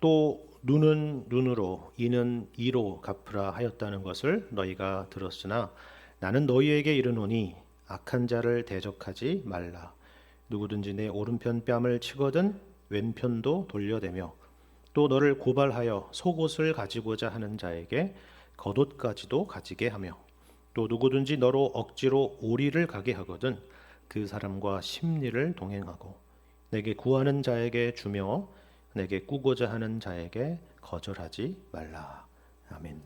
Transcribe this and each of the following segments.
또 눈은 눈으로 이는 이로 갚으라 하였다는 것을 너희가 들었으나 나는 너희에게 이르노니 악한 자를 대적하지 말라. 누구든지 내 오른편 뺨을 치거든 왼편도 돌려대며 또 너를 고발하여 속옷을 가지고자 하는 자에게 겉옷까지도 가지게 하며 또 누구든지 너로 억지로 오리를 가게 하거든 그 사람과 심리를 동행하고 내게 구하는 자에게 주며 내게 꾸고자 하는 자에게 거절하지 말라. 아멘.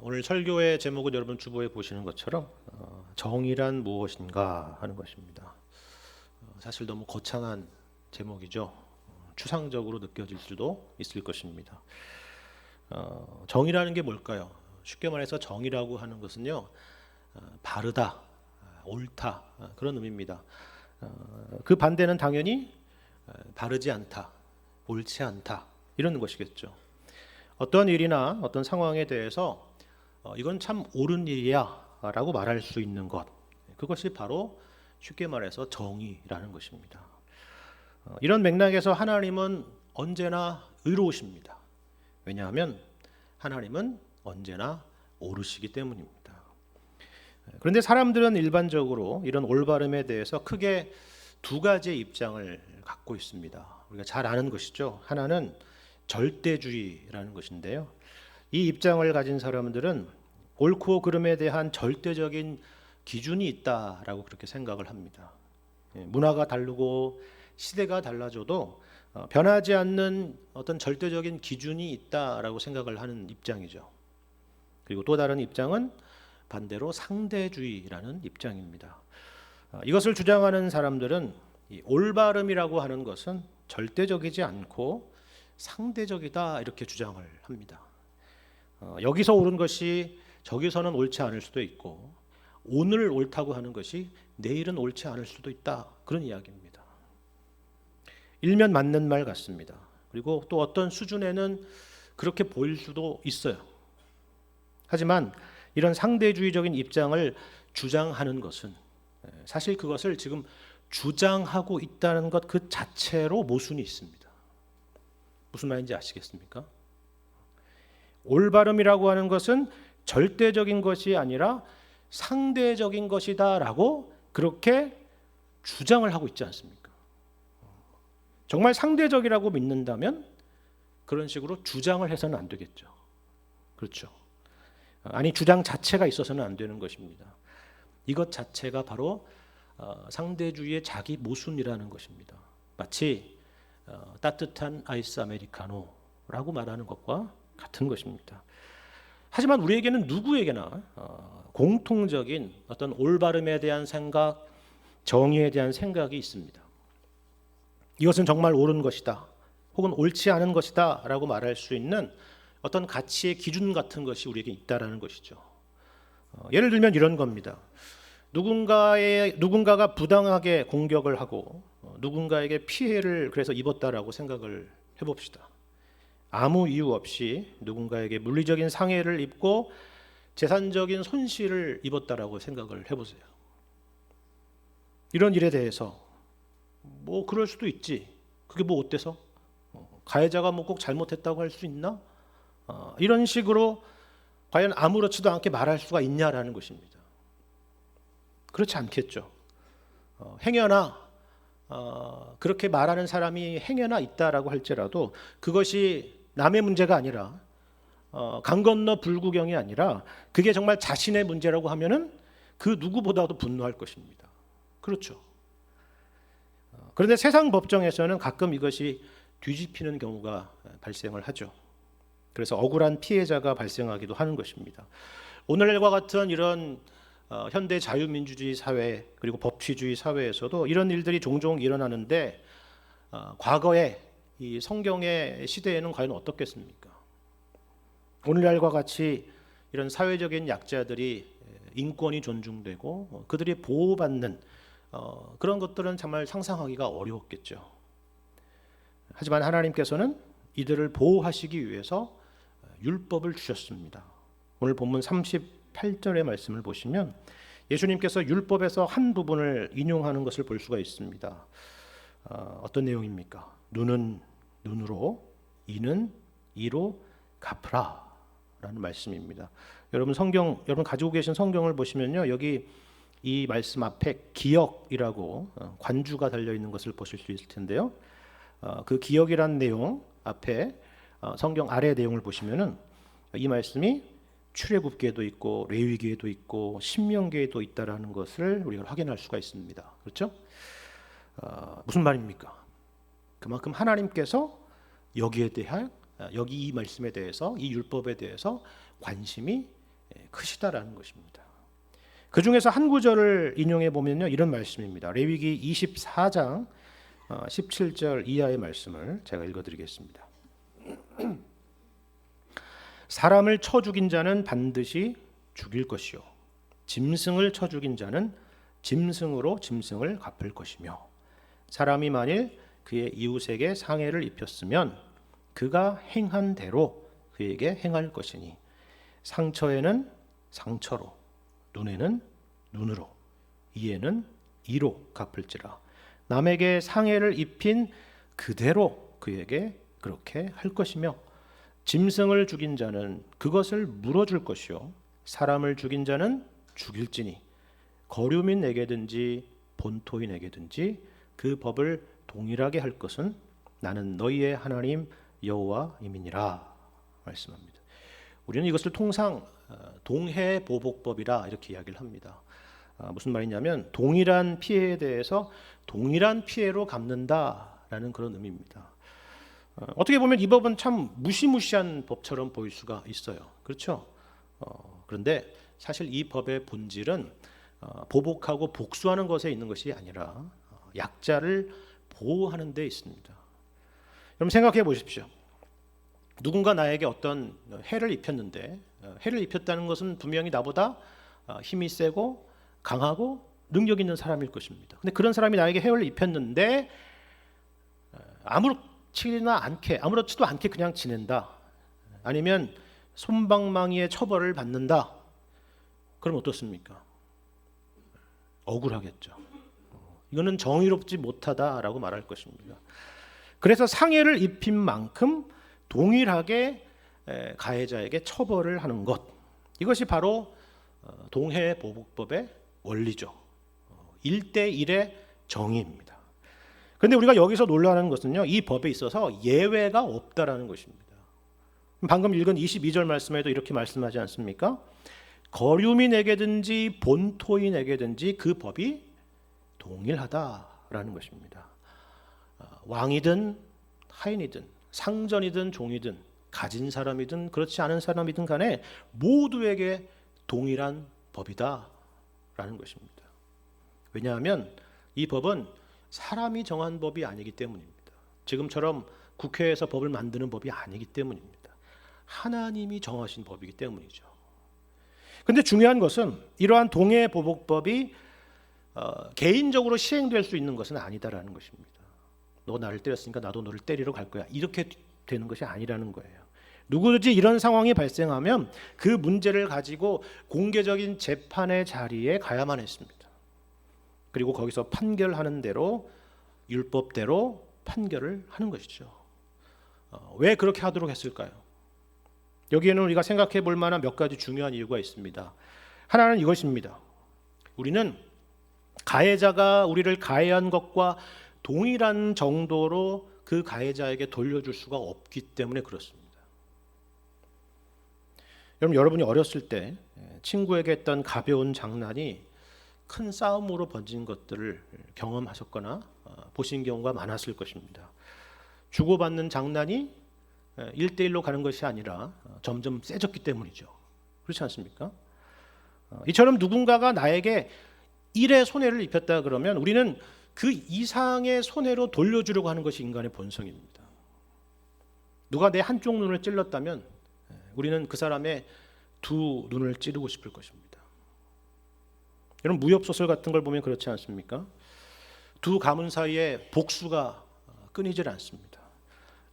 오늘 설교의 제목은 여러분 주보에 보시는 것처럼 정의란 무엇인가 하는 것입니다. 사실 너무 거창한 제목이죠. 추상적으로 느껴질 수도 있을 것입니다. 정의라는 게 뭘까요? 쉽게 말해서 정의라고 하는 것은요, 바르다, 옳다 그런 의미입니다. 그 반대는 당연히 바르지 않다, 옳지 않다 이런 것이겠죠. 어떤 일이나 어떤 상황에 대해서 이건 참 옳은 일이야 라고 말할 수 있는 것, 그것이 바로 쉽게 말해서 정의라는 것입니다. 이런 맥락에서 하나님은 언제나 의로우십니다. 왜냐하면 하나님은 언제나 옳으시기 때문입니다. 그런데 사람들은 일반적으로 이런 올바름에 대해서 크게 두 가지의 입장을 갖고 있습니다. 우리가 잘 아는 것이죠. 하나는 절대주의라는 것인데요. 이 입장을 가진 사람들은 옳고 그름에 대한 절대적인 기준이 있다라고 그렇게 생각을 합니다. 문화가 다르고 시대가 달라져도 변하지 않는 어떤 절대적인 기준이 있다라고 생각을 하는 입장이죠. 그리고 또 다른 입장은 반대로 상대주의라는 입장입니다. 이것을 주장하는 사람들은 이 올바름이라고 하는 것은 절대적이지 않고 상대적이다 이렇게 주장을 합니다. 여기서 옳은 것이 저기서는 옳지 않을 수도 있고 오늘 옳다고 하는 것이 내일은 옳지 않을 수도 있다 그런 이야기입니다. 일면 맞는 말 같습니다. 그리고 또 어떤 수준에는 그렇게 보일 수도 있어요. 하지만 이런 상대주의적인 입장을 주장하는 것은 사실 그것을 지금 주장하고 있다는 것 그 자체로 모순이 있습니다. 무슨 말인지 아시겠습니까? 올바름이라고 하는 것은 절대적인 것이 아니라 상대적인 것이다라고 그렇게 주장을 하고 있지 않습니까? 정말 상대적이라고 믿는다면 그런 식으로 주장을 해서는 안 되겠죠. 그렇죠. 아니 주장 자체가 있어서는 안 되는 것입니다. 이것 자체가 바로 상대주의의 자기 모순이라는 것입니다. 마치 따뜻한 아이스 아메리카노라고 말하는 것과 같은 것입니다. 하지만 우리에게는 누구에게나 공통적인 어떤 올바름에 대한 생각, 정의에 대한 생각이 있습니다. 이것은 정말 옳은 것이다 혹은 옳지 않은 것이다 라고 말할 수 있는 어떤 가치의 기준 같은 것이 우리에게 있다라는 것이죠. 예를 들면 이런 겁니다. 누군가가 부당하게 공격을 하고 누군가에게 피해를 그래서 입었다라고 생각을 해봅시다. 아무 이유 없이 누군가에게 물리적인 상해를 입고 재산적인 손실을 입었다라고 생각을 해보세요. 이런 일에 대해서 뭐 그럴 수도 있지. 그게 뭐 어때서? 가해자가 뭐 꼭 잘못했다고 할 수 있나? 이런 식으로 과연 아무렇지도 않게 말할 수가 있냐라는 것입니다. 그렇지 않겠죠. 행여나 그렇게 말하는 사람이 행여나 있다라고 할지라도 그것이 남의 문제가 아니라 강 건너 불구경이 아니라 그게 정말 자신의 문제라고 하면은 그 누구보다도 분노할 것입니다. 그렇죠. 그런데 세상 법정에서는 가끔 이것이 뒤집히는 경우가 발생을 하죠. 그래서 억울한 피해자가 발생하기도 하는 것입니다. 오늘과 같은 이런 현대 자유민주주의 사회 그리고 법치주의 사회에서도 이런 일들이 종종 일어나는데 과거에 이 성경의 시대에는 과연 어떻겠습니까? 오늘날과 같이 이런 사회적인 약자들이 인권이 존중되고 그들이 보호받는 그런 것들은 정말 상상하기가 어려웠겠죠. 하지만 하나님께서는 이들을 보호하시기 위해서 율법을 주셨습니다. 오늘 본문 38절의 말씀을 보시면 예수님께서 율법에서 한 부분을 인용하는 것을 볼 수가 있습니다. 어떤 내용입니까? 눈은 눈으로, 이는 이로 갚으라라는 말씀입니다. 여러분 가지고 계신 성경을 보시면요, 여기 이 말씀 앞에 기억이라고 관주가 달려 있는 것을 보실 수 있을 텐데요. 그 기억이란 내용 앞에 성경 아래 내용을 보시면은 이 말씀이 출애굽기에도 있고 레위기에도 있고 신명기에도 있다라는 것을 우리가 확인할 수가 있습니다. 그렇죠? 무슨 말입니까? 그만큼 하나님께서 여기에 대한 여기 이 말씀에 대해서 이 율법에 대해서 관심이 크시다라는 것입니다. 그 중에서 한 구절을 인용해 보면요, 이런 말씀입니다. 레위기 24장 17절 이하의 말씀을 제가 읽어드리겠습니다. 사람을 쳐 죽인 자는 반드시 죽일 것이요, 짐승을 쳐 죽인 자는 짐승으로 짐승을 갚을 것이며, 사람이 만일 그의 이웃에게 상해를 입혔으면 그가 행한 대로 그에게 행할 것이니, 상처에는 상처로, 눈에는 눈으로, 이에는 이로 갚을지라. 남에게 상해를 입힌 그대로 그에게 그렇게 할 것이며, 짐승을 죽인 자는 그것을 물어줄 것이요, 사람을 죽인 자는 죽일지니, 거류민에게든지 본토인에게든지 그 법을 동일하게 할 것은 나는 너희의 하나님 여호와임이니라 말씀합니다. 우리는 이것을 통상 동해보복법이라 이렇게 이야기를 합니다. 무슨 말이냐면 동일한 피해에 대해서 동일한 피해로 갚는다라는 그런 의미입니다. 어떻게 보면 이 법은 참 무시무시한 법처럼 보일 수가 있어요. 그렇죠? 그런데 사실 이 법의 본질은 보복하고 복수하는 것에 있는 것이 아니라 약자를 보호하는 데 있습니다. 여러분 생각해 보십시오. 누군가 나에게 어떤 해를 입혔는데, 해를 입혔다는 것은 분명히 나보다 힘이 세고 강하고 능력 있는 사람일 것입니다. 근데 그런 사람이 나에게 해를 입혔는데 아무렇지도 않게 그냥 지낸다. 아니면 솜방망이의 처벌을 받는다. 그럼 어떻습니까? 억울하겠죠. 이거는 정의롭지 못하다라고 말할 것입니다. 그래서 상해를 입힌 만큼 동일하게 가해자에게 처벌을 하는 것, 이것이 바로 동해보복법의 원리죠. 1대1의 정의입니다. 그런데 우리가 여기서 놀라는 것은요, 이 법에 있어서 예외가 없다라는 것입니다. 방금 읽은 22절 말씀에도 이렇게 말씀하지 않습니까? 거류민에게든지 본토인에게든지 그 법이 동일하다라는 것입니다. 왕이든 하인이든 상전이든 종이든 가진 사람이든 그렇지 않은 사람이든 간에 모두에게 동일한 법이다라는 것입니다. 왜냐하면 이 법은 사람이 정한 법이 아니기 때문입니다. 지금처럼 국회에서 법을 만드는 법이 아니기 때문입니다. 하나님이 정하신 법이기 때문이죠. 그런데 중요한 것은 이러한 동해보복법이 개인적으로 시행될 수 있는 것은 아니다라는 것입니다. 너 나를 때렸으니까 나도 너를 때리러 갈 거야. 이렇게 되는 것이 아니라는 거예요. 누구든지 이런 상황이 발생하면 그 문제를 가지고 공개적인 재판의 자리에 가야만 했습니다. 그리고 거기서 판결하는 대로 율법대로 판결을 하는 것이죠. 왜 그렇게 하도록 했을까요? 여기에는 우리가 생각해 볼 만한 몇 가지 중요한 이유가 있습니다. 하나는 이것입니다. 우리는 가해자가 우리를 가해한 것과 동일한 정도로 그 가해자에게 돌려줄 수가 없기 때문에 그렇습니다. 여러분이 어렸을 때 친구에게 했던 가벼운 장난이 큰 싸움으로 번진 것들을 경험하셨거나 보신 경우가 많았을 것입니다. 주고받는 장난이 1대1로 가는 것이 아니라 점점 세졌기 때문이죠. 그렇지 않습니까? 이처럼 누군가가 나에게 1의 손해를 입혔다 그러면 우리는 그 이상의 손해로 돌려주려고 하는 것이 인간의 본성입니다. 누가 내 한쪽 눈을 찔렀다면 우리는 그 사람의 두 눈을 찌르고 싶을 것입니다. 여러분 무협 소설 같은 걸 보면 그렇지 않습니까? 두 가문 사이에 복수가 끊이질 않습니다.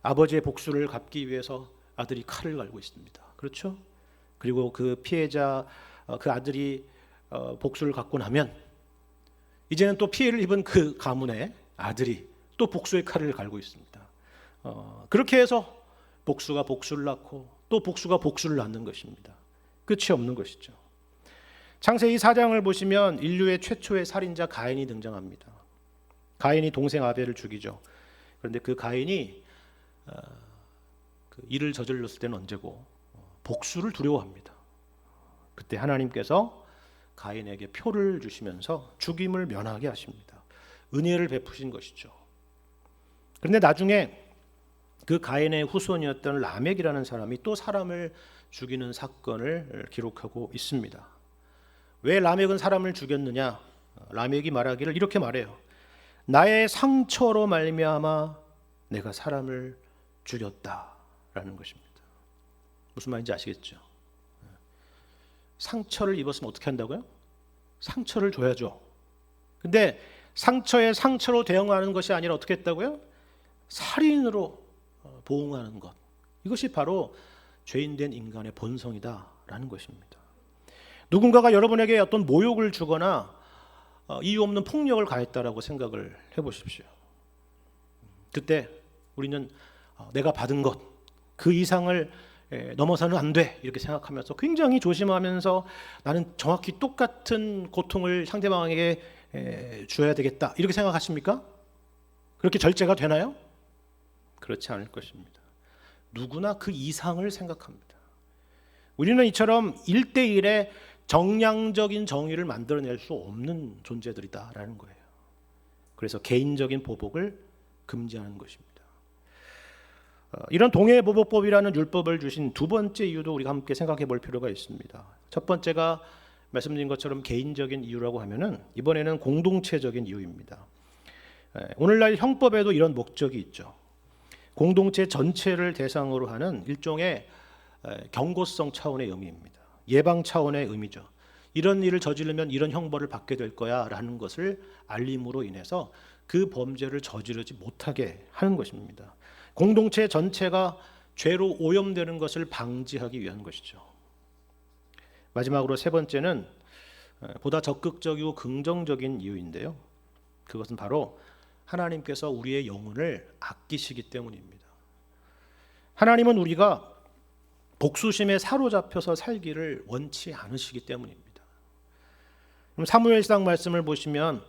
아버지의 복수를 갚기 위해서 아들이 칼을 갈고 있습니다. 그렇죠? 그리고 그 피해자 그 아들이 복수를 갖고 나면 이제는 또 피해를 입은 그 가문의 아들이 또 복수의 칼을 갈고 있습니다. 그렇게 해서 복수가 복수를 낳고 또 복수가 복수를 낳는 것입니다. 끝이 없는 것이죠. 창세기 4장을 보시면 인류의 최초의 살인자 가인이 등장합니다. 가인이 동생 아벨을 죽이죠. 그런데 그 가인이 그 일을 저질렀을 때는 언제고 복수를 두려워합니다. 그때 하나님께서 가인에게 표를 주시면서 죽임을 면하게 하십니다. 은혜를 베푸신 것이죠. 그런데 나중에 그 가인의 후손이었던 라멕이라는 사람이 또 사람을 죽이는 사건을 기록하고 있습니다. 왜 라멕은 사람을 죽였느냐? 라멕이 말하기를 이렇게 말해요. 나의 상처로 말미암아 내가 사람을 죽였다라는 것입니다. 무슨 말인지 아시겠죠? 상처를 입었으면 어떻게 한다고요? 상처를 줘야죠. 근데 상처에 상처로 대응하는 것이 아니라 어떻게 했다고요? 살인으로 보응하는 것. 이것이 바로 죄인된 인간의 본성이다라는 것입니다. 누군가가 여러분에게 어떤 모욕을 주거나 이유 없는 폭력을 가했다라고 생각을 해보십시오. 그때 우리는 내가 받은 것, 그 이상을 넘어서는 안 돼 이렇게 생각하면서 굉장히 조심하면서 나는 정확히 똑같은 고통을 상대방에게 줘야 되겠다 이렇게 생각하십니까? 그렇게 절제가 되나요? 그렇지 않을 것입니다. 누구나 그 이상을 생각합니다. 우리는 이처럼 1대1의 정량적인 정의를 만들어낼 수 없는 존재들이다라는 거예요. 그래서 개인적인 보복을 금지하는 것입니다. 이런 동해보복법이라는 율법을 주신 두 번째 이유도 우리가 함께 생각해 볼 필요가 있습니다. 첫 번째가 말씀드린 것처럼 개인적인 이유라고 하면은 이번에는 공동체적인 이유입니다. 오늘날 형법에도 이런 목적이 있죠. 공동체 전체를 대상으로 하는 일종의 경고성 차원의 의미입니다. 예방 차원의 의미죠. 이런 일을 저지르면 이런 형벌을 받게 될 거야 라는 것을 알림으로 인해서 그 범죄를 저지르지 못하게 하는 것입니다. 공동체 전체가 죄로 오염되는 것을 방지하기 위한 것이죠. 마지막으로 세 번째는 보다 적극적이고 긍정적인 이유인데요. 그것은 바로 하나님께서 우리의 영혼을 아끼시기 때문입니다. 하나님은 우리가 복수심에 사로잡혀서 살기를 원치 않으시기 때문입니다. 사무엘상 말씀을 보시면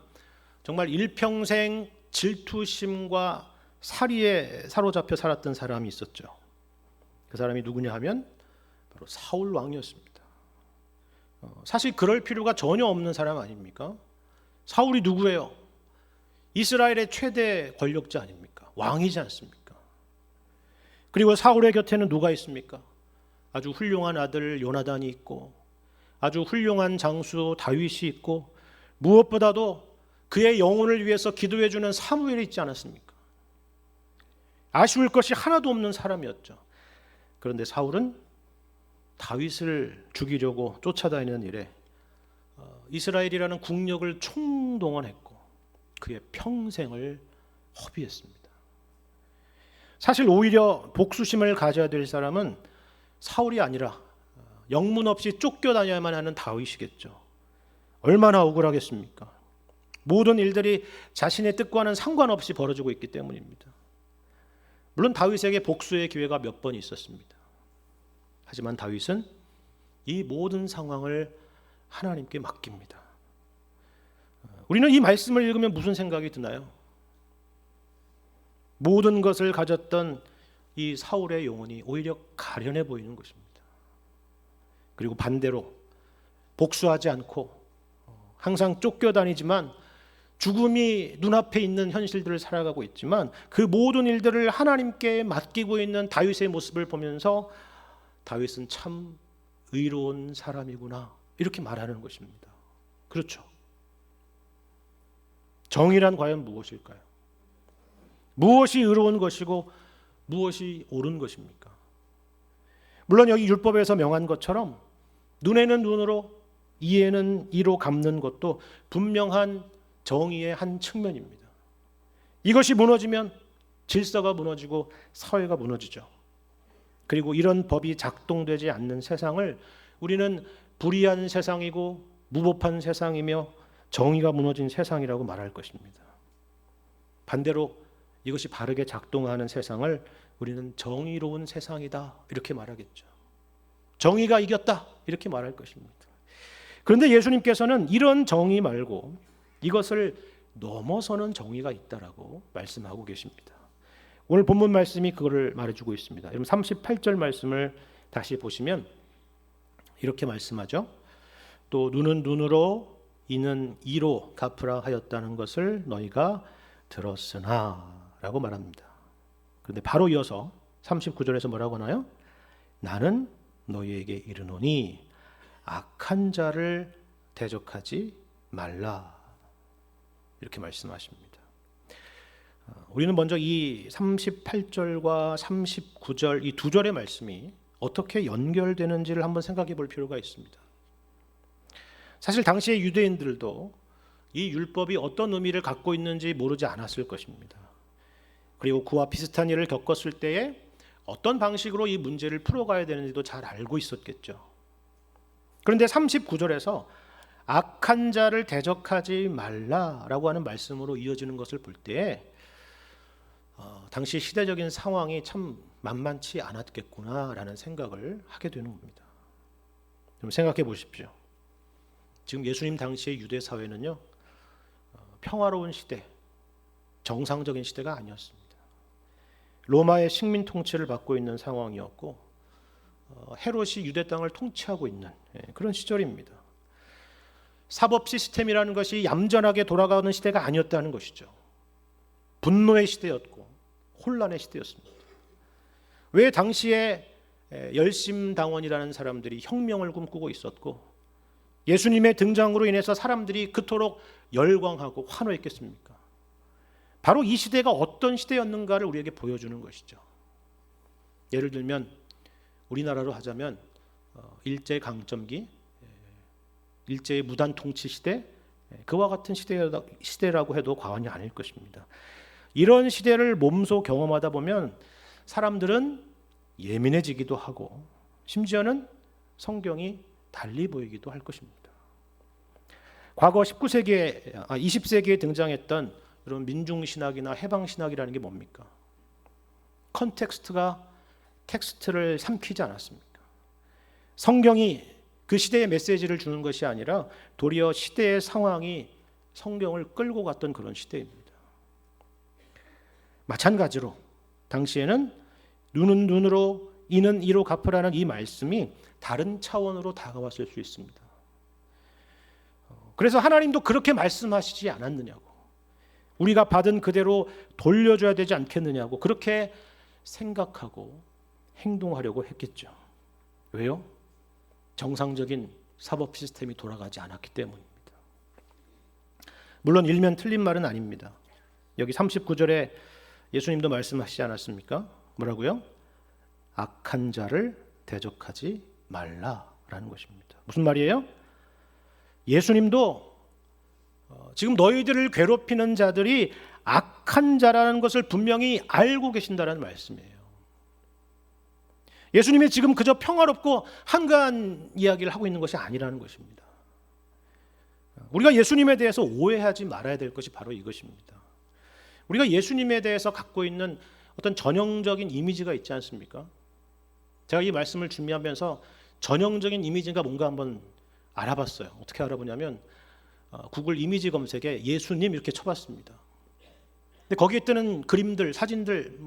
정말 일평생 질투심과 살이에 사로잡혀 살았던 사람이 있었죠. 그 사람이 누구냐 하면 바로 사울 왕이었습니다. 사실 그럴 필요가 전혀 없는 사람 아닙니까? 사울이 누구예요? 이스라엘의 최대 권력자 아닙니까? 왕이지 않습니까? 그리고 사울의 곁에는 누가 있습니까? 아주 훌륭한 아들 요나단이 있고 아주 훌륭한 장수 다윗이 있고 무엇보다도 그의 영혼을 위해서 기도해 주는 사무엘이 있지 않았습니까? 아쉬울 것이 하나도 없는 사람이었죠. 그런데 사울은 다윗을 죽이려고 쫓아다니는 일에 이스라엘이라는 국력을 총동원했고 그의 평생을 허비했습니다. 사실 오히려 복수심을 가져야 될 사람은 사울이 아니라 영문 없이 쫓겨다녀야만 하는 다윗이겠죠. 얼마나 억울하겠습니까? 모든 일들이 자신의 뜻과는 상관없이 벌어지고 있기 때문입니다. 물론 다윗에게 복수의 기회가 몇 번 있었습니다. 하지만 다윗은 이 모든 상황을 하나님께 맡깁니다. 우리는 이 말씀을 읽으면 무슨 생각이 드나요? 모든 것을 가졌던 이 사울의 영혼이 오히려 가련해 보이는 것입니다. 그리고 반대로 복수하지 않고 항상 쫓겨다니지만 죽음이 눈앞에 있는 현실들을 살아가고 있지만 그 모든 일들을 하나님께 맡기고 있는 다윗의 모습을 보면서 다윗은 참 의로운 사람이구나 이렇게 말하는 것입니다. 그렇죠. 정의란 과연 무엇일까요? 무엇이 의로운 것이고 무엇이 옳은 것입니까? 물론 여기 율법에서 명한 것처럼 눈에는 눈으로 이에는 이로 갚는 것도 분명한 정의의 한 측면입니다. 이것이 무너지면 질서가 무너지고 사회가 무너지죠. 그리고 이런 법이 작동되지 않는 세상을 우리는 불의한 세상이고 무법한 세상이며 정의가 무너진 세상이라고 말할 것입니다. 반대로 이것이 바르게 작동하는 세상을 우리는 정의로운 세상이다 이렇게 말하겠죠. 정의가 이겼다 이렇게 말할 것입니다. 그런데 예수님께서는 이런 정의 말고 이것을 넘어서는 정의가 있다라고 말씀하고 계십니다. 오늘 본문 말씀이 그거를 말해주고 있습니다. 여러분 38절 말씀을 다시 보시면 이렇게 말씀하죠. 또 눈은 눈으로 이는 이로 갚으라 하였다는 것을 너희가 들었으나 라고 말합니다. 그런데 바로 이어서 39절에서 뭐라고 하나요? 나는 너희에게 이르노니 악한 자를 대적하지 말라 이렇게 말씀하십니다. 우리는 먼저 이 38절과 39절 이 두 절의 말씀이 어떻게 연결되는지를 한번 생각해 볼 필요가 있습니다. 사실 당시의 유대인들도 이 율법이 어떤 의미를 갖고 있는지 모르지 않았을 것입니다. 그리고 그와 비슷한 일을 겪었을 때에 어떤 방식으로 이 문제를 풀어가야 되는지도 잘 알고 있었겠죠. 그런데 39절에서 악한 자를 대적하지 말라라고 하는 말씀으로 이어지는 것을 볼 때 당시 시대적인 상황이 참 만만치 않았겠구나라는 생각을 하게 되는 겁니다. 좀 생각해 보십시오. 지금 예수님 당시의 유대 사회는요, 평화로운 시대, 정상적인 시대가 아니었습니다. 로마의 식민 통치를 받고 있는 상황이었고 헤롯이 유대 땅을 통치하고 있는 그런 시절입니다. 사법 시스템이라는 것이 얌전하게 돌아가는 시대가 아니었다는 것이죠. 분노의 시대였고 혼란의 시대였습니다. 왜 당시에 열심당원이라는 사람들이 혁명을 꿈꾸고 있었고 예수님의 등장으로 인해서 사람들이 그토록 열광하고 환호했겠습니까? 바로 이 시대가 어떤 시대였는가를 우리에게 보여주는 것이죠. 예를 들면 우리나라로 하자면 일제강점기, 일제의 무단 통치 시대, 그와 같은 시대라고 해도 과언이 아닐 것입니다. 이런 시대를 몸소 경험하다 보면 사람들은 예민해지기도 하고 심지어는 성경이 달리 보이기도 할 것입니다. 과거 20세기에 등장했던 이런 민중신학이나 해방신학이라는 게 뭡니까? 컨텍스트가 텍스트를 삼키지 않았습니까? 성경이 그 시대의 메시지를 주는 것이 아니라 도리어 시대의 상황이 성경을 끌고 갔던 그런 시대입니다. 마찬가지로 당시에는 눈은 눈으로 이는 이로 갚으라는 이 말씀이 다른 차원으로 다가왔을 수 있습니다. 그래서 하나님도 그렇게 말씀하시지 않았느냐고, 우리가 받은 그대로 돌려줘야 되지 않겠느냐고 그렇게 생각하고 행동하려고 했겠죠. 왜요? 정상적인 사법 시스템이 돌아가지 않았기 때문입니다. 물론 일면 틀린 말은 아닙니다. 여기 39절에 예수님도 말씀하시지 않았습니까? 뭐라고요? 악한 자를 대적하지 말라라는 것입니다. 무슨 말이에요? 예수님도 지금 너희들을 괴롭히는 자들이 악한 자라는 것을 분명히 알고 계신다는 말씀이에요. 예수님이 지금 그저 평화롭고 한가한 이야기를 하고 있는 것이 아니라는 것입니다. 우리가 예수님에 대해서 오해하지 말아야 될 것이 바로 이것입니다. 우리가 예수님에 대해서 갖고 있는 어떤 전형적인 이미지가 있지 않습니까? 제가 이 말씀을 준비하면서 전형적인 이미지가 뭔가 한번 알아봤어요. 어떻게 알아보냐면 구글 이미지 검색에 예수님 이렇게 쳐봤습니다. 근데 거기에 뜨는 그림들, 사진들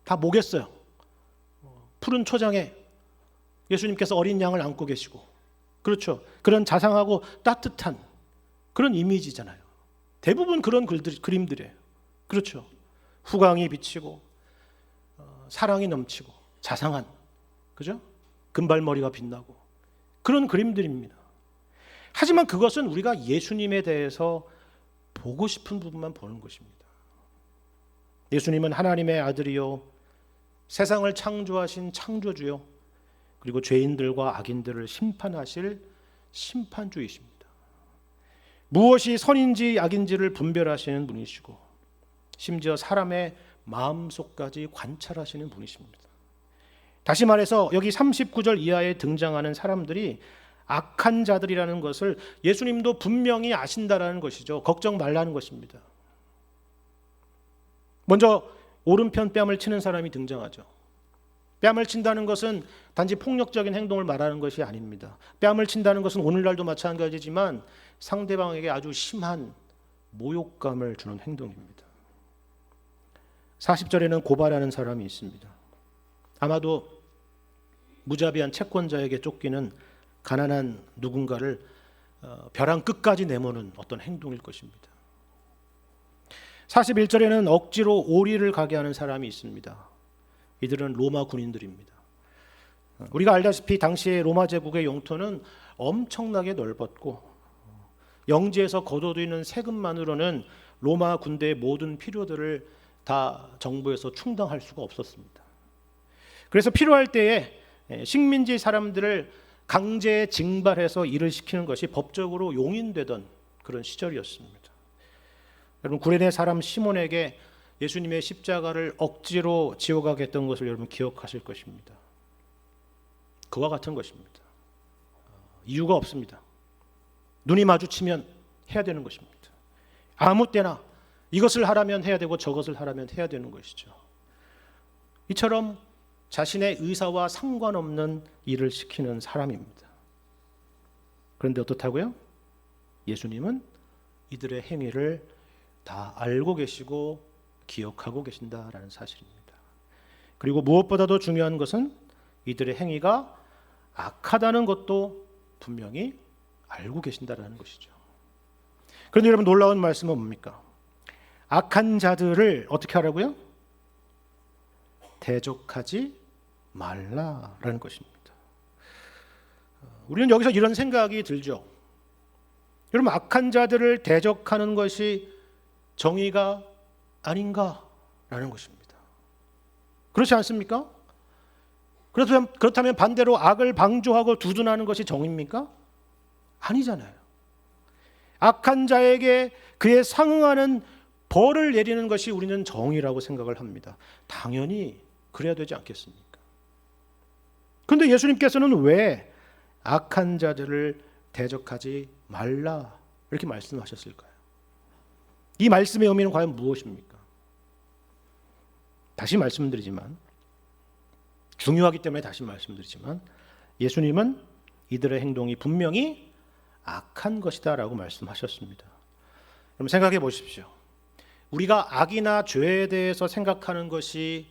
다 뭐겠어요? 푸른 초장에 예수님께서 어린 양을 안고 계시고, 그렇죠? 그런 자상하고 따뜻한 그런 이미지잖아요. 대부분 그런 그림들이에요. 그렇죠? 후광이 비치고 사랑이 넘치고 자상한, 그죠? 금발머리가 빛나고 그런 그림들입니다. 하지만 그것은 우리가 예수님에 대해서 보고 싶은 부분만 보는 것입니다. 예수님은 하나님의 아들이요 세상을 창조하신 창조주요 그리고 죄인들과 악인들을 심판하실 심판주이십니다. 무엇이 선인지 악인지를 분별하시는 분이시고 심지어 사람의 마음속까지 관찰하시는 분이십니다. 다시 말해서 여기 39절 이하에 등장하는 사람들이 악한 자들이라는 것을 예수님도 분명히 아신다라는 것이죠. 걱정 말라는 것입니다. 먼저 오른편 뺨을 치는 사람이 등장하죠. 뺨을 친다는 것은 단지 폭력적인 행동을 말하는 것이 아닙니다. 뺨을 친다는 것은 오늘날도 마찬가지지만 상대방에게 아주 심한 모욕감을 주는 행동입니다. 40절에는 고발하는 사람이 있습니다. 아마도 무자비한 채권자에게 쫓기는 가난한 누군가를 벼랑 끝까지 내모는 어떤 행동일 것입니다. 41절에는 억지로 오리를 가게 하는 사람이 있습니다. 이들은 로마 군인들입니다. 우리가 알다시피 당시의 로마 제국의 영토는 엄청나게 넓었고 영지에서 거둬들이는 세금만으로는 로마 군대의 모든 필요들을 다 정부에서 충당할 수가 없었습니다. 그래서 필요할 때에 식민지 사람들을 강제 징발해서 일을 시키는 것이 법적으로 용인되던 그런 시절이었습니다. 여러분, 구레네 사람 시몬에게 예수님의 십자가를 억지로 지어가게 했던 것을 여러분 기억하실 것입니다. 그와 같은 것입니다. 이유가 없습니다. 눈이 마주치면 해야 되는 것입니다. 아무 때나 이것을 하라면 해야 되고 저것을 하라면 해야 되는 것이죠. 이처럼 자신의 의사와 상관없는 일을 시키는 사람입니다. 그런데 어떻다고요? 예수님은 이들의 행위를 다 알고 계시고 기억하고 계신다라는 사실입니다. 그리고 무엇보다도 중요한 것은 이들의 행위가 악하다는 것도 분명히 알고 계신다라는 것이죠. 그런데 여러분, 놀라운 말씀은 뭡니까? 악한 자들을 어떻게 하라고요? 대적하지 말라라는 것입니다. 우리는 여기서 이런 생각이 들죠. 여러분, 악한 자들을 대적하는 것이 정의가 아닌가라는 것입니다. 그렇지 않습니까? 그렇다면 반대로 악을 방조하고 두둔하는 것이 정의입니까? 아니잖아요. 악한 자에게 그에 상응하는 벌을 내리는 것이 우리는 정의라고 생각을 합니다. 당연히 그래야 되지 않겠습니까? 그런데 예수님께서는 왜 악한 자들을 대적하지 말라 이렇게 말씀하셨을까요? 이 말씀의 의미는 과연 무엇입니까? 다시 말씀드리지만, 중요하기 때문에 다시 말씀드리지만, 예수님은 이들의 행동이 분명히 악한 것이다 라고 말씀하셨습니다. 그럼 생각해 보십시오. 우리가 악이나 죄에 대해서 생각하는 것이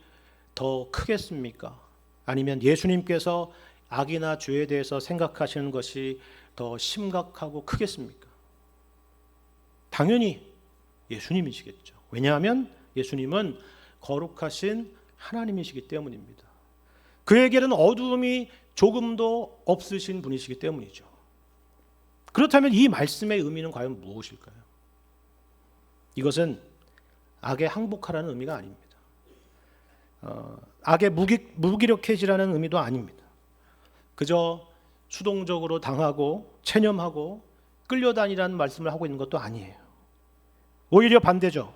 더 크겠습니까? 아니면 예수님께서 악이나 죄에 대해서 생각하시는 것이 더 심각하고 크겠습니까? 당연히 예수님이시겠죠. 왜냐하면 예수님은 거룩하신 하나님이시기 때문입니다. 그에게는 어두움이 조금도 없으신 분이시기 때문이죠. 그렇다면 이 말씀의 의미는 과연 무엇일까요? 이것은 악에 항복하라는 의미가 아닙니다. 악에 무기력해지라는 의미도 아닙니다. 그저 수동적으로 당하고 체념하고 끌려다니라는 말씀을 하고 있는 것도 아니에요. 오히려 반대죠.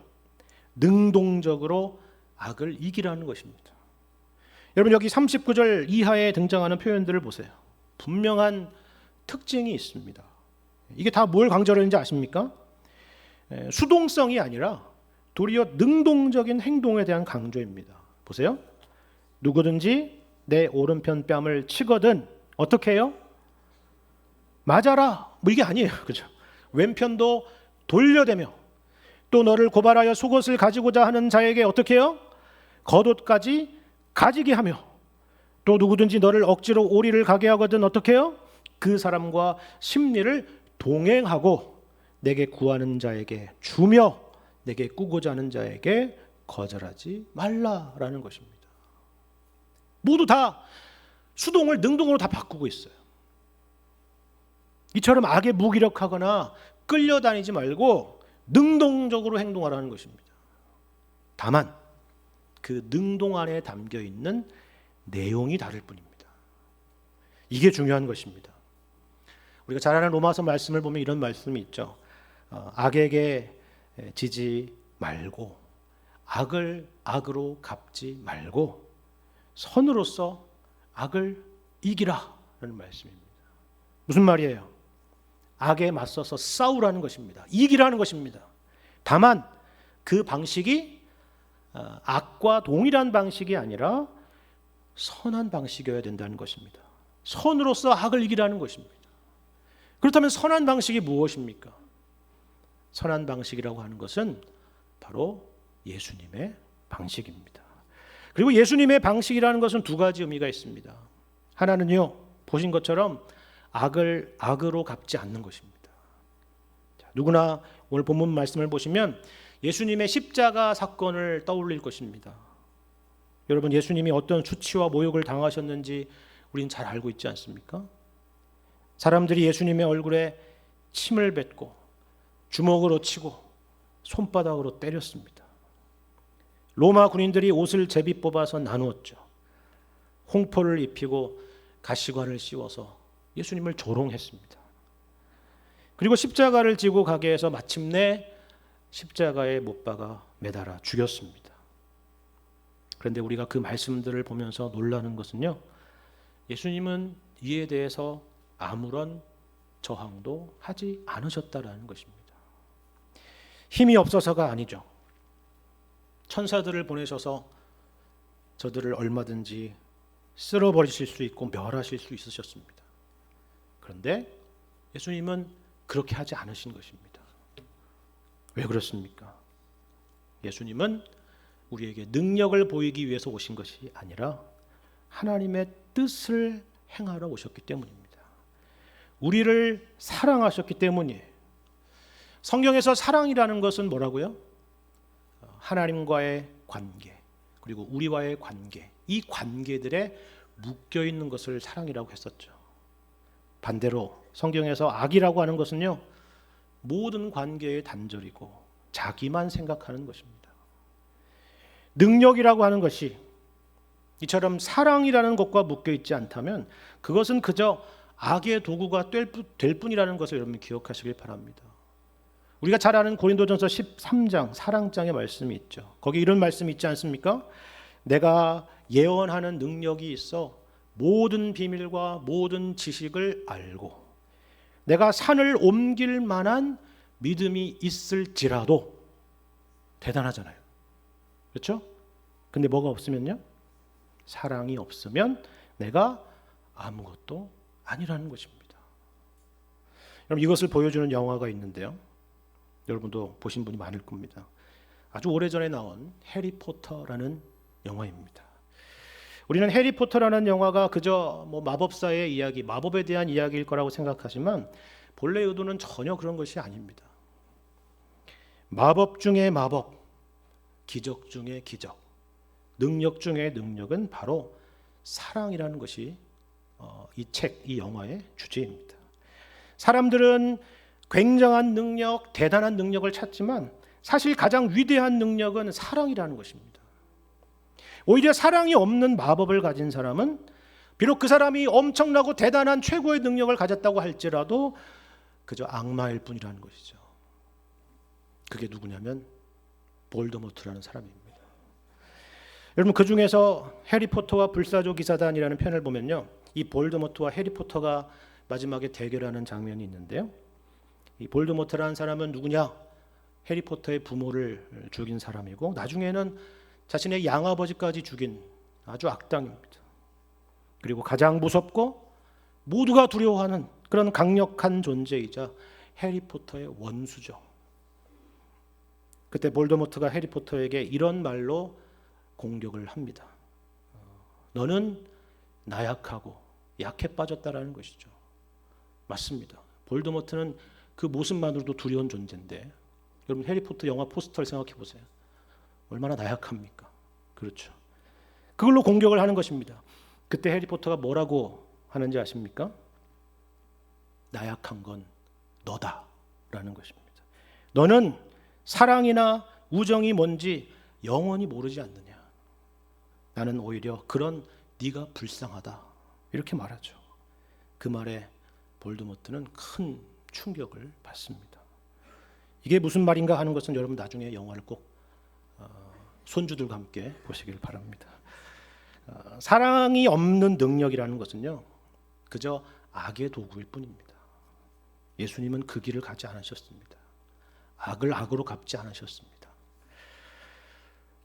능동적으로 악을 이기라는 것입니다. 여러분, 여기 39절 이하에 등장하는 표현들을 보세요. 분명한 특징이 있습니다. 이게 다 뭘 강조하는지 아십니까? 수동성이 아니라 도리어 능동적인 행동에 대한 강조입니다. 보세요. 누구든지 내 오른편 뺨을 치거든 어떻게 해요? 맞아라. 뭐 이게 아니에요. 그죠? 왼편도 돌려대며 또 너를 고발하여 속옷을 가지고자 하는 자에게 어떻게 해요? 겉옷까지 가지게 하며 또 누구든지 너를 억지로 오리를 가게 하거든 어떻게 해요? 그 사람과 심리를 동행하고 내게 구하는 자에게 주며 내게 꾸고자 하는 자에게 거절하지 말라라는 것입니다. 모두 다 수동을 능동으로 다 바꾸고 있어요. 이처럼 악에 무기력하거나 끌려다니지 말고 능동적으로 행동하라는 것입니다. 다만 그 능동 안에 담겨 있는 내용이 다를 뿐입니다. 이게 중요한 것입니다. 우리가 잘 아는 로마서 말씀을 보면 이런 말씀이 있죠. 악에게 지지 말고 악을 악으로 갚지 말고 선으로서 악을 이기라라는 말씀입니다. 무슨 말이에요? 악에 맞서서 싸우라는 것입니다. 이기라는 것입니다. 다만 그 방식이 악과 동일한 방식이 아니라 선한 방식이어야 된다는 것입니다. 선으로서 악을 이기라는 것입니다. 그렇다면 선한 방식이 무엇입니까? 선한 방식이라고 하는 것은 바로 예수님의 방식입니다. 그리고 예수님의 방식이라는 것은 두 가지 의미가 있습니다. 하나는요, 보신 것처럼 악을 악으로 갚지 않는 것입니다. 자, 누구나 오늘 본문 말씀을 보시면 예수님의 십자가 사건을 떠올릴 것입니다. 여러분, 예수님이 어떤 수치와 모욕을 당하셨는지 우리는 잘 알고 있지 않습니까? 사람들이 예수님의 얼굴에 침을 뱉고 주먹으로 치고 손바닥으로 때렸습니다. 로마 군인들이 옷을 제비 뽑아서 나누었죠. 홍포를 입히고 가시관을 씌워서 예수님을 조롱했습니다. 그리고 십자가를 지고 가게 해서 마침내 십자가에 못 박아 매달아 죽였습니다. 그런데 우리가 그 말씀들을 보면서 놀라는 것은요, 예수님은 이에 대해서 아무런 저항도 하지 않으셨다라는 것입니다. 힘이 없어서가 아니죠. 천사들을 보내셔서 저들을 얼마든지 쓸어버리실 수 있고 멸하실 수 있으셨습니다. 그런데 예수님은 그렇게 하지 않으신 것입니다. 왜 그렇습니까? 예수님은 우리에게 능력을 보이기 위해서 오신 것이 아니라 하나님의 뜻을 행하러 오셨기 때문입니다. 우리를 사랑하셨기 때문이에요. 성경에서 사랑이라는 것은 뭐라고요? 하나님과의 관계, 그리고 우리와의 관계, 이 관계들에 묶여 있는 것을 사랑이라고 했었죠. 반대로 성경에서 악이라고 하는 것은요, 모든 관계의 단절이고 자기만 생각하는 것입니다. 능력이라고 하는 것이 이처럼 사랑이라는 것과 묶여 있지 않다면 그것은 그저 악의 도구가 될 뿐이라는 것을 여러분 기억하시길 바랍니다. 우리가 잘 아는 고린도전서 13장 사랑장의 말씀이 있죠. 거기 이런 말씀이 있지 않습니까? 내가 예언하는 능력이 있어 모든 비밀과 모든 지식을 알고 내가 산을 옮길 만한 믿음이 있을지라도 대단하잖아요. 그렇죠? 근데 뭐가 없으면요? 사랑이 없으면 내가 아무것도 아니라는 것입니다. 여러분, 이것을 보여주는 영화가 있는데요. 여러분도 보신 분이 많을 겁니다. 아주 오래전에 나온 해리포터라는 영화입니다. 우리는 해리포터라는 영화가 그저 마법사의 이야기, 마법에 대한 이야기일 거라고 생각하지만 본래 의도는 전혀 그런 것이 아닙니다. 마법 중에 마법, 기적 중에 기적, 능력 중에 능력은 바로 사랑이라는 것이 이 책, 이 영화의 주제입니다. 사람들은 굉장한 능력, 대단한 능력을 찾지만 사실 가장 위대한 능력은 사랑이라는 것입니다. 오히려 사랑이 없는 마법을 가진 사람은 비록 그 사람이 엄청나고 대단한 최고의 능력을 가졌다고 할지라도 그저 악마일 뿐이라는 것이죠. 그게 누구냐면 볼드모트라는 사람입니다. 여러분, 그 중에서 해리포터와 불사조 기사단이라는 편을 보면요, 이 볼드모트와 해리포터가 마지막에 대결하는 장면이 있는데요. 이 볼드모트라는 사람은 누구냐? 해리포터의 부모를 죽인 사람이고 나중에는 자신의 양아버지까지 죽인 아주 악당입니다. 그리고 가장 무섭고 모두가 두려워하는 그런 강력한 존재이자 해리포터의 원수죠. 그때 볼드모트가 해리포터에게 이런 말로 공격을 합니다. 너는 나약하고 약해 빠졌다라는 것이죠. 맞습니다. 볼드모트는 그 모습만으로도 두려운 존재인데 여러분, 해리포터 영화 포스터를 생각해 보세요. 얼마나 나약합니까? 그렇죠. 그걸로 공격을 하는 것입니다. 그때 해리포터가 뭐라고 하는지 아십니까? 나약한 건 너다라는 것입니다. 너는 사랑이나 우정이 뭔지 영원히 모르지 않느냐. 나는 오히려 그런 네가 불쌍하다. 이렇게 말하죠. 그 말에 볼드모트는 큰 충격을 받습니다. 이게 무슨 말인가 하는 것은 여러분 나중에 영화를 꼭 손주들과 함께 보시길 바랍니다. 사랑이 없는 능력이라는 것은요, 그저 악의 도구일 뿐입니다. 예수님은 그 길을 가지 않으셨습니다. 악을 악으로 갚지 않으셨습니다.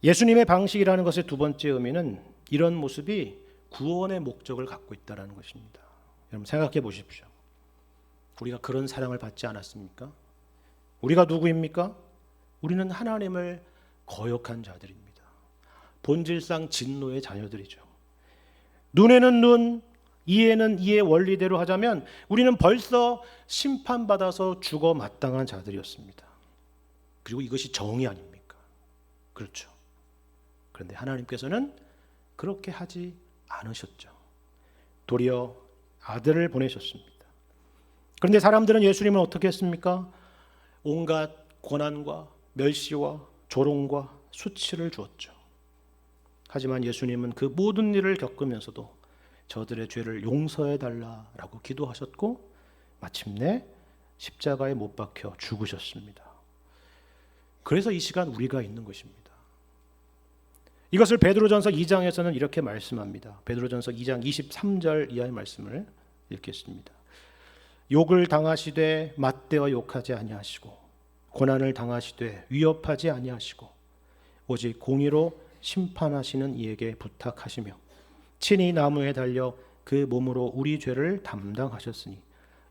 예수님의 방식이라는 것의 두 번째 의미는 이런 모습이 구원의 목적을 갖고 있다는 것입니다. 여러분 생각해 보십시오. 우리가 그런 사랑을 받지 않았습니까? 우리가 누구입니까? 우리는 하나님을 거역한 자들입니다. 본질상 진노의 자녀들이죠. 눈에는 눈, 이에는 이의 원리대로 하자면 우리는 벌써 심판받아서 죽어 마땅한 자들이었습니다. 그리고 이것이 정의 아닙니까? 그렇죠. 그런데 하나님께서는 그렇게 하지 않으셨죠. 도리어 아들을 보내셨습니다. 그런데 사람들은 예수님을 어떻게 했습니까? 온갖 고난과 멸시와 조롱과 수치를 주었죠. 하지만 예수님은 그 모든 일을 겪으면서도 저들의 죄를 용서해 달라라고 기도하셨고 마침내 십자가에 못 박혀 죽으셨습니다. 그래서 이 시간 우리가 있는 것입니다. 이것을 베드로전서 2장에서는 이렇게 말씀합니다. 베드로전서 2장 23절 이하의 말씀을 읽겠습니다. 욕을 당하시되 맞대어 욕하지 아니하시고 고난을 당하시되 위협하지 아니하시고 오직 공의로 심판하시는 이에게 부탁하시며 친히 나무에 달려 그 몸으로 우리 죄를 담당하셨으니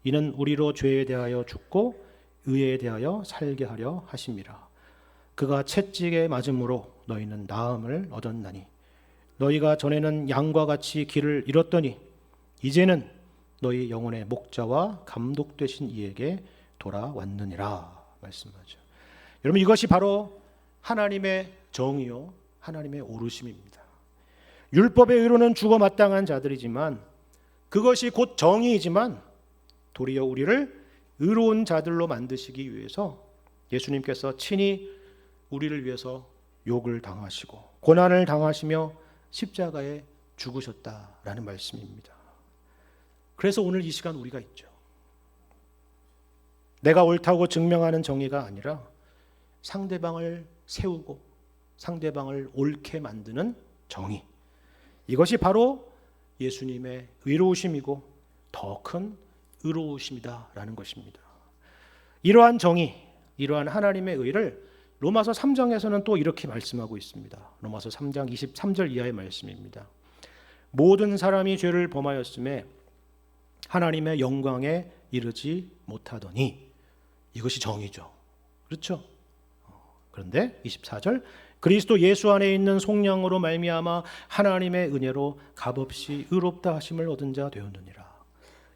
이는 우리로 죄에 대하여 죽고 의에 대하여 살게 하려 하심이라. 그가 채찍에 맞음으로 너희는 나음을 얻었나니 너희가 전에는 양과 같이 길을 잃었더니 이제는 너희 영혼의 목자와 감독 되신 이에게 돌아왔느니라 말씀하죠. 여러분 이것이 바로 하나님의 정의요 하나님의 오르심입니다. 율법의 의로는 죽어 마땅한 자들이지만 그것이 곧 정의이지만 도리어 우리를 의로운 자들로 만드시기 위해서 예수님께서 친히 우리를 위해서 욕을 당하시고 고난을 당하시며 십자가에 죽으셨다라는 말씀입니다. 그래서 오늘 이 시간 우리가 있죠. 내가 옳다고 증명하는 정의가 아니라 상대방을 세우고 상대방을 옳게 만드는 정의. 이것이 바로 예수님의 의로우심이고 더 큰 의로우심이다라는 것입니다. 이러한 정의, 이러한 하나님의 의를 로마서 3장에서는 또 이렇게 말씀하고 있습니다. 로마서 3장 23절 이하의 말씀입니다. 모든 사람이 죄를 범하였음에 하나님의 영광에 이르지 못하더니 이것이 정의죠. 그렇죠? 그런데 24절 그리스도 예수 안에 있는 속량으로 말미암아 하나님의 은혜로 값없이 의롭다 하심을 얻은 자 되었느니라.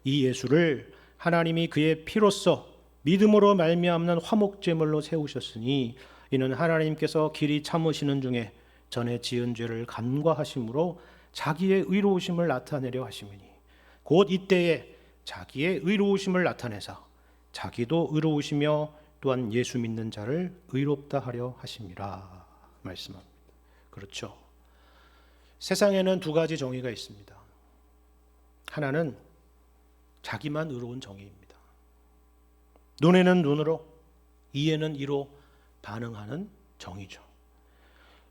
이 예수를 하나님이 그의 피로써 믿음으로 말미암는 화목제물로 세우셨으니 이는 하나님께서 길이 참으시는 중에 전에 지은 죄를 간과하심으로 자기의 의로우심을 나타내려 하심이니 곧 이때에 자기의 의로우심을 나타내사 자기도 의로우시며 또한 예수 믿는 자를 의롭다 하려 하심이라 말씀합니다. 그렇죠. 세상에는 두 가지 정의가 있습니다. 하나는 자기만 의로운 정의입니다. 눈에는 눈으로, 이에는 이로 반응하는 정의죠.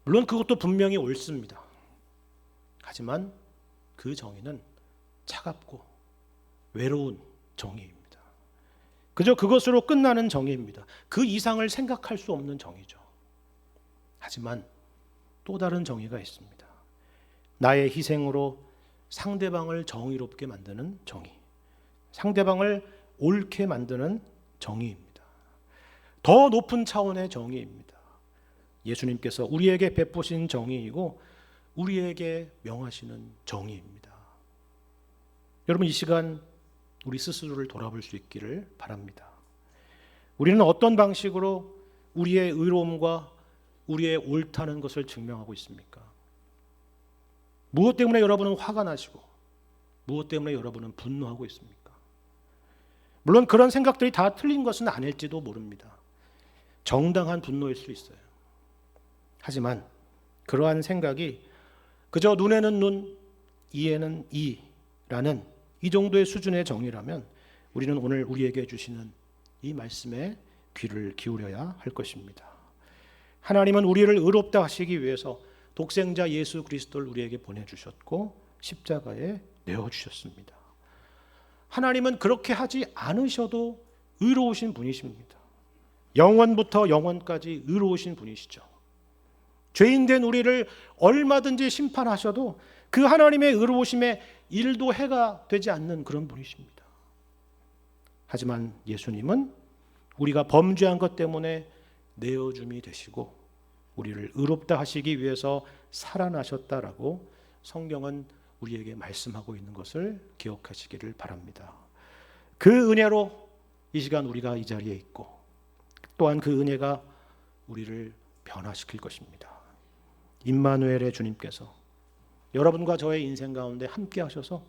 물론 그것도 분명히 옳습니다. 하지만 그 정의는 차갑고 외로운 정의입니다. 그저 그것으로 끝나는 정의입니다. 그 이상을 생각할 수 없는 정의죠. 하지만 또 다른 정의가 있습니다. 나의 희생으로 상대방을 정의롭게 만드는 정의, 상대방을 옳게 만드는 정의입니다. 더 높은 차원의 정의입니다. 예수님께서 우리에게 베푸신 정의이고 우리에게 명하시는 정의입니다. 여러분 이 시간 우리 스스로를 돌아볼 수 있기를 바랍니다. 우리는 어떤 방식으로 우리의 의로움과 우리의 옳다는 것을 증명하고 있습니까? 무엇 때문에 여러분은 화가 나시고 무엇 때문에 여러분은 분노하고 있습니까? 물론 그런 생각들이 다 틀린 것은 아닐지도 모릅니다. 정당한 분노일 수 있어요. 하지만 그러한 생각이 그저 눈에는 눈, 이에는 이라는 이 정도의 수준의 정의라면 우리는 오늘 우리에게 주시는 이 말씀에 귀를 기울여야 할 것입니다. 하나님은 우리를 의롭다 하시기 위해서 독생자 예수 그리스도를 우리에게 보내주셨고 십자가에 내어주셨습니다. 하나님은 그렇게 하지 않으셔도 의로우신 분이십니다. 영원부터 영원까지 의로우신 분이시죠. 죄인된 우리를 얼마든지 심판하셔도 그 하나님의 의로우심에 일도 해가 되지 않는 그런 분이십니다. 하지만 예수님은 우리가 범죄한 것 때문에 내어줌이 되시고 우리를 의롭다 하시기 위해서 살아나셨다라고 성경은 우리에게 말씀하고 있는 것을 기억하시기를 바랍니다. 그 은혜로 이 시간 우리가 이 자리에 있고 또한 그 은혜가 우리를 변화시킬 것입니다. 임마누엘의 주님께서 여러분과 저의 인생 가운데 함께 하셔서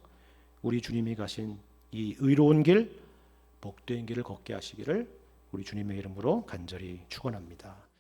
우리 주님이 가신 이 의로운 길, 복된 길을 걷게 하시기를 우리 주님의 이름으로 간절히 축원합니다.